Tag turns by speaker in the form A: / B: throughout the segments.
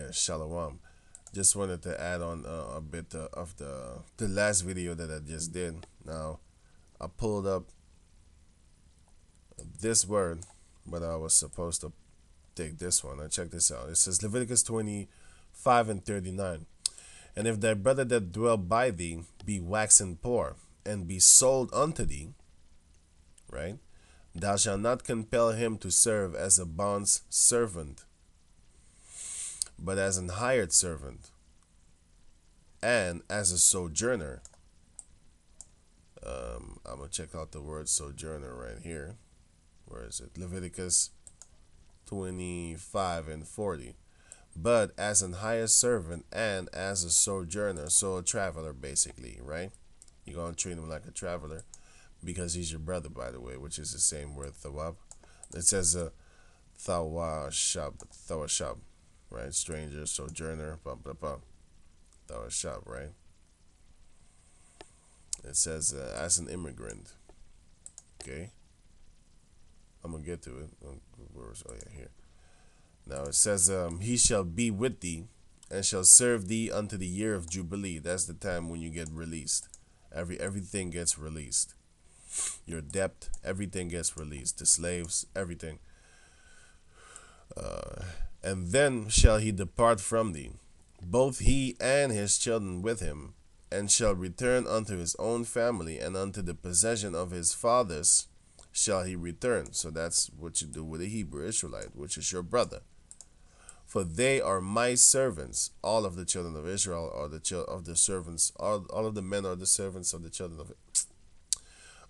A: Yeah, Shalom. Just wanted to add on a bit of the last video that I just did. Now, I pulled up this word, but I was supposed to take this one. Now, check this out. It says Leviticus 25 and 39. And if thy brother that dwell by thee be waxen poor, and be sold unto thee, right? Thou shalt not compel him to serve as a bond's servant, but as an hired servant, and as a sojourner. I'm going to check out the word sojourner right here. Where is it? Leviticus 25 and 40. But as an hired servant and as a sojourner, so a traveler basically, right? You're going to treat him like a traveler because he's your brother, by the way, which is the same word, thawab. It says thawashab, right? Stranger, sojourner, blah, blah, blah. Thawashab, right? It says as an immigrant. Okay, I'm gonna get to it. Oh yeah, here. Now it says, he shall be with thee, and shall serve thee unto the year of Jubilee. That's the time when you get released. Everything gets released. Your debt, everything gets released. The slaves, everything. And then shall he depart from thee, both he and his children with him, and shall return unto his own family, and unto the possession of his fathers shall he return. So that's what you do with a Hebrew Israelite, which is your brother. For they are my servants. All of the children of Israel are the servants. All of the men are the servants of the children of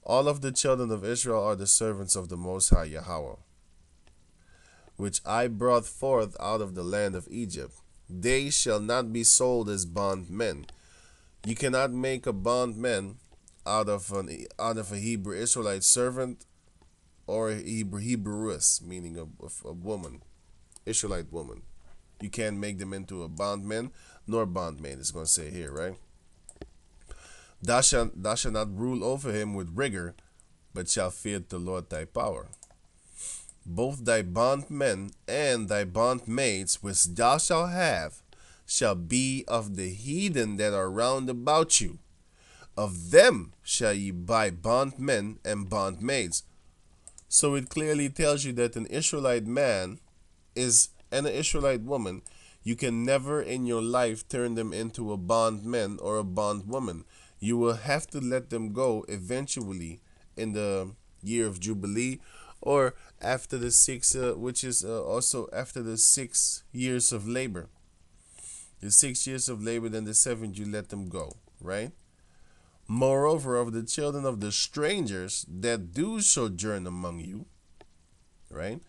A: all of the children of Israel are the servants of the Most High Yahweh, which I brought forth out of the land of Egypt. They shall not be sold as bondmen. You cannot make a bondman out of a Hebrew Israelite servant or a Hebrews, meaning a woman, Israelite woman. You can't make them into a bondman nor bondmaid. It's going to say here, right? Thou shalt not rule over him with rigor, but shall fear the Lord thy power. Both thy bondmen and thy bondmaids which thou shalt have shall be of the heathen that are round about you. Of them shall ye buy bondmen and bondmaids. So it clearly tells you that an Israelite man is and an Israelite woman, you can never in your life turn them into a bondman or a bondwoman. You will have to let them go eventually in the year of Jubilee, or after the which is also after the 6 years of labor. The 6 years of labor, then the seventh you let them go, right? Moreover, of the children of the strangers that do sojourn among you, right?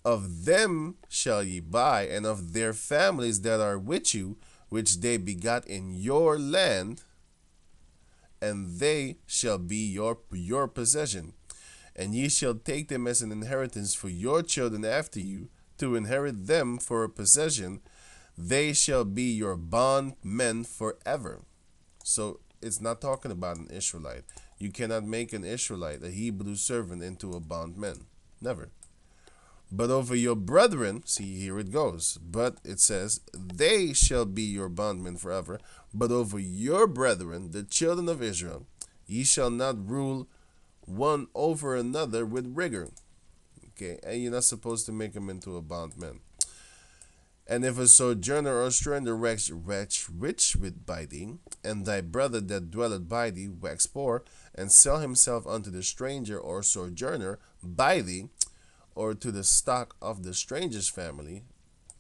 A: Of them shall ye buy, and of their families that are with you, which they begot in your land, and they shall be your possession. And ye shall take them as an inheritance for your children after you, to inherit them for a possession. They shall be your bondmen forever. So it's not talking about an Israelite. You cannot make an Israelite, a Hebrew servant, into a bondman. Never. But over your brethren, see, here it goes. But it says, they shall be your bondmen forever. But over your brethren, the children of Israel, ye shall not rule one over another with rigor. Okay, and you're not supposed to make them into a bondman. And if a sojourner or stranger wax rich with by thee, and thy brother that dwelleth by thee wax poor, and sell himself unto the stranger or sojourner by thee, or to the stock of the stranger's family,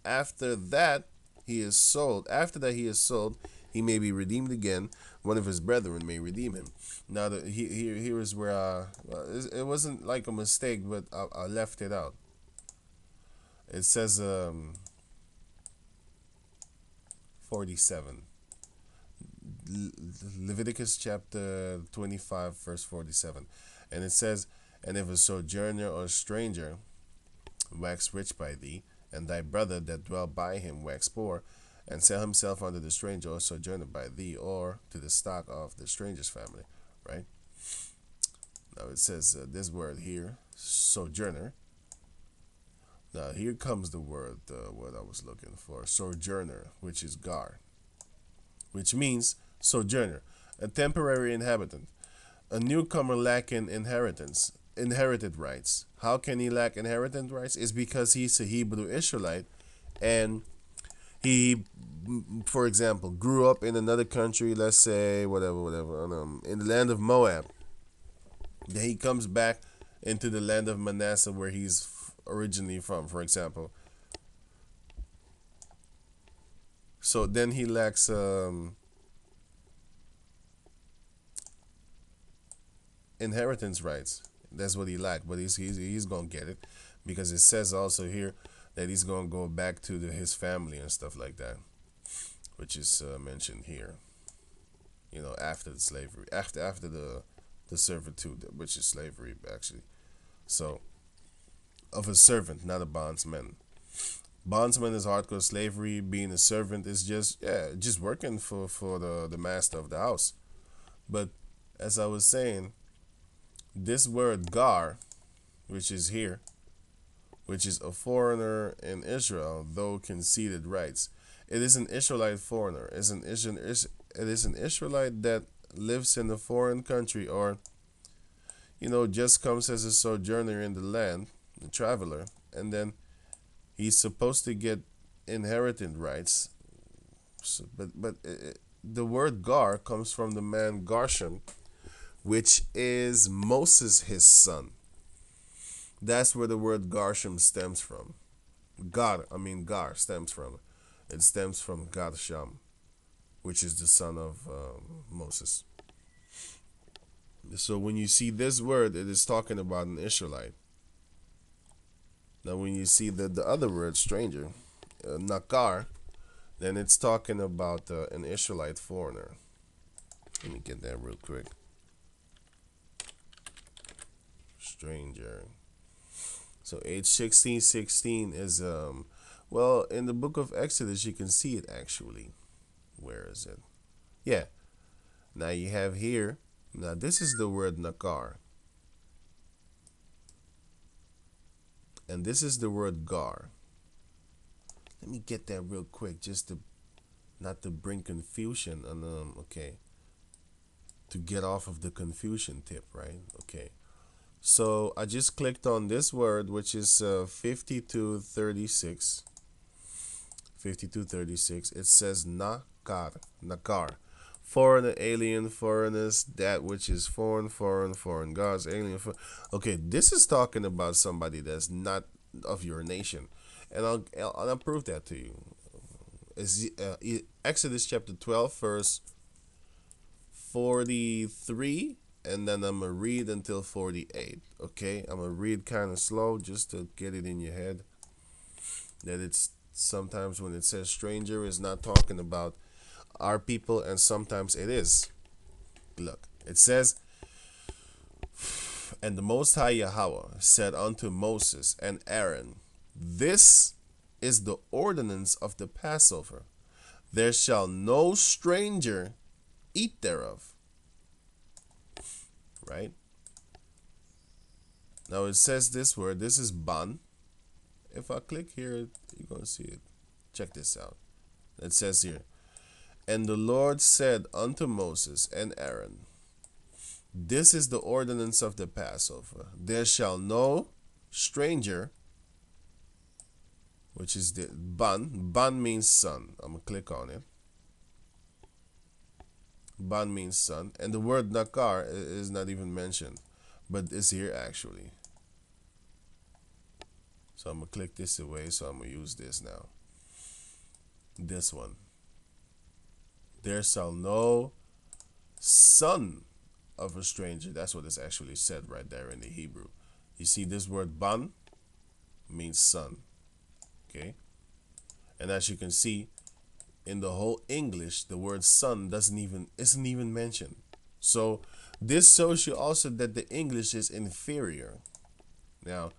A: after that he is sold. After that he is sold, he may be redeemed again. One of his brethren may redeem him. Now, here is where it wasn't like a mistake, but I left it out. It says 47. Leviticus chapter 25, verse 47. And it says, and if a sojourner or stranger wax rich by thee, and thy brother that dwell by him wax poor, and sell himself unto the stranger or sojourner by thee, or to the stock of the stranger's family, right? Now it says this word here, sojourner. Now here comes the word, what I was looking for, sojourner, which is gar, which means sojourner, a temporary inhabitant, a newcomer lacking inherited rights. How can he lack inherited rights? Is because he's a Hebrew Israelite, and he, for example, grew up in another country, let's say whatever, in the land of Moab. Then he comes back into the land of Manasseh, where he's originally from, for example. So then he lacks inheritance rights. That's what he lacked, but he's gonna get it, because it says also here that he's gonna go back to his family and stuff like that, which is mentioned here. After the slavery, after the servitude, which is slavery actually. So of a servant, not a bondsman. Bondsman is hardcore slavery. Being a servant is just working for the master of the house. But as I was saying, this word gar, which is here, which is a foreigner in Israel, though conceded rights. It is an Israelite foreigner. It is an Israelite that lives in a foreign country, or just comes as a sojourner in the land, a traveler, and then he's supposed to get inherited rights. So, but the word gar comes from the man Garsham, which is Moses, his son. That's where the word Garsham stems from. Gar stems from. It stems from Garsham, which is the son of Moses. So when you see this word, it is talking about an Israelite. Now, when you see the other word, stranger, nakar, then it's talking about an Israelite foreigner. Let me get that real quick. Stranger. So H16:16 is well, in the book of Exodus you can see it actually. Where is it? Yeah. Now you have here. Now this is the word nakar. And this is the word gar. Let me get that real quick, just to not to bring confusion and okay. To get off of the confusion tip, right? Okay. So I just clicked on this word, which is 5236. 5236. It says nakar. Foreign, alien, foreigners, that which is foreign gods, alien. Okay, this is talking about somebody that's not of your nation, and I'll prove that to you. It's Exodus chapter 12, verse 43, and then I'm gonna read until 48. Okay, I'm gonna read kind of slow just to get it in your head that it's sometimes when it says stranger is not talking about our people, and sometimes it is. Look, it says, and the Most High Yahweh said unto Moses and Aaron, this is the ordinance of the Passover. There shall no stranger eat thereof. Right? Now it says this word, this is ban. If I click here, you're going to see it. Check this out. It says here, and the Lord said unto Moses and Aaron, this is the ordinance of the Passover. There shall no stranger, which is the ban. Ban means son. I'm going to click on it. Ban means son. And the word nakar is not even mentioned, but it's here actually. So I'm going to click this away. So I'm going to use this now. This one. There shall no son of a stranger. That's what it's actually said right there in the Hebrew. You see this word ban means son. Okay. And as you can see, in the whole English, the word son isn't even mentioned. So this shows you also that the English is inferior. Now,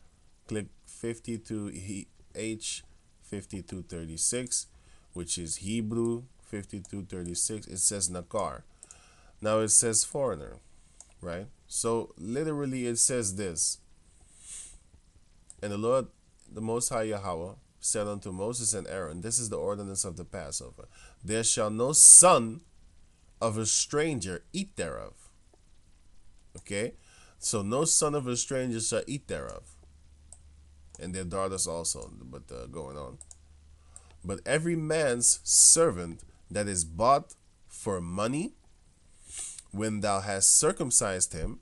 A: click 5236, which is Hebrew 5236. It says nakar. Now it says foreigner, right? So literally it says this. And the Lord the Most High Yahweh said unto Moses and Aaron, this is the ordinance of the Passover. There shall no son of a stranger eat thereof. Okay? So no son of a stranger shall eat thereof. And their daughters also, but going on. But every man's servant that is bought for money, when thou hast circumcised him,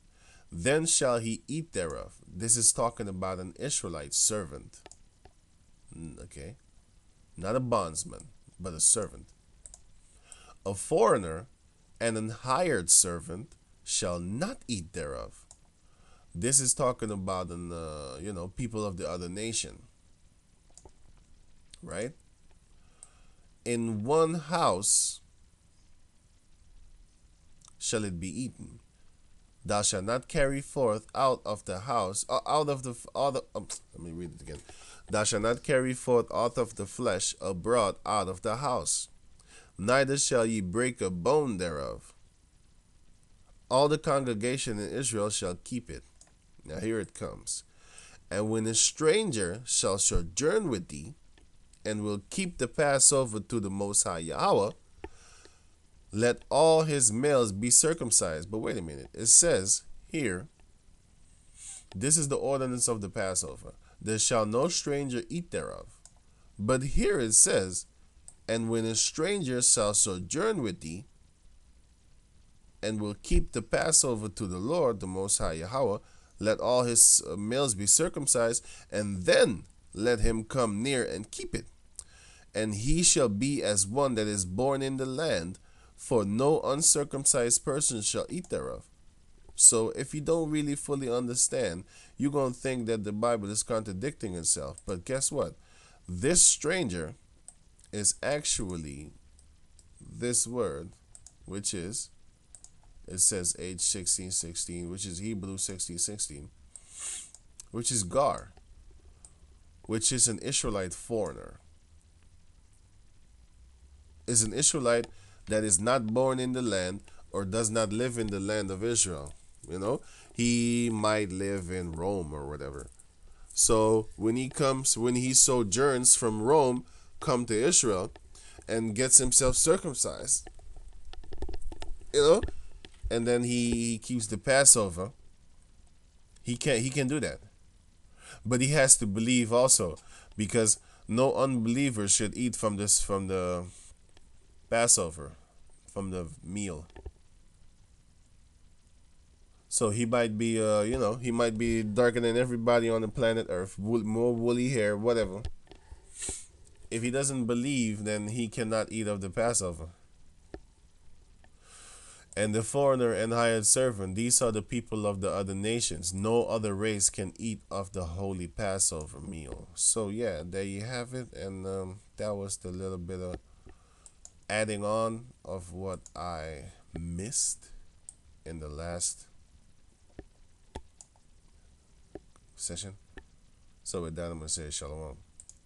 A: then shall he eat thereof. This is talking about an Israelite servant. Okay? Not a bondsman, but a servant. A foreigner and an hired servant shall not eat thereof. This is talking about an people of the other nation, right? In one house shall it be eaten. Thou shalt not carry forth out of the house, let me read it again. Thou shalt not carry forth out of the flesh abroad out of the house, neither shall ye break a bone thereof. All the congregation in Israel shall keep it. Now here it comes. And when a stranger shall sojourn with thee, and will keep the Passover to the Most High Yahweh, let all his males be circumcised. But wait a minute. It says here, this is the ordinance of the Passover. There shall no stranger eat thereof. But here it says, and when a stranger shall sojourn with thee, and will keep the Passover to the Lord, the Most High Yahweh, let all his males be circumcised, and then let him come near and keep it. And he shall be as one that is born in the land, for no uncircumcised person shall eat thereof. So if you don't really fully understand, you're going to think that the Bible is contradicting itself. But guess what? This stranger is actually this word, which is, it says age 16:16, which is Hebrew 16:16, which is Gar, which is an Israelite foreigner. Is an Israelite that is not born in the land or does not live in the land of Israel. He might live in Rome or whatever. So when he sojourns from Rome, come to Israel and gets himself circumcised, and then he keeps the Passover, he can do that. But he has to believe also, because no unbeliever should eat from the Passover, from the meal. So he might be he might be darker than everybody on the planet Earth, more woolly hair, whatever. If he doesn't believe, then he cannot eat of the Passover. And the foreigner and hired servant, these are the people of the other nations. No other race can eat of the holy Passover meal. So yeah, there you have it. And that was the little bit of adding on of what I missed in the last session. So with that, I'm going to say shalom.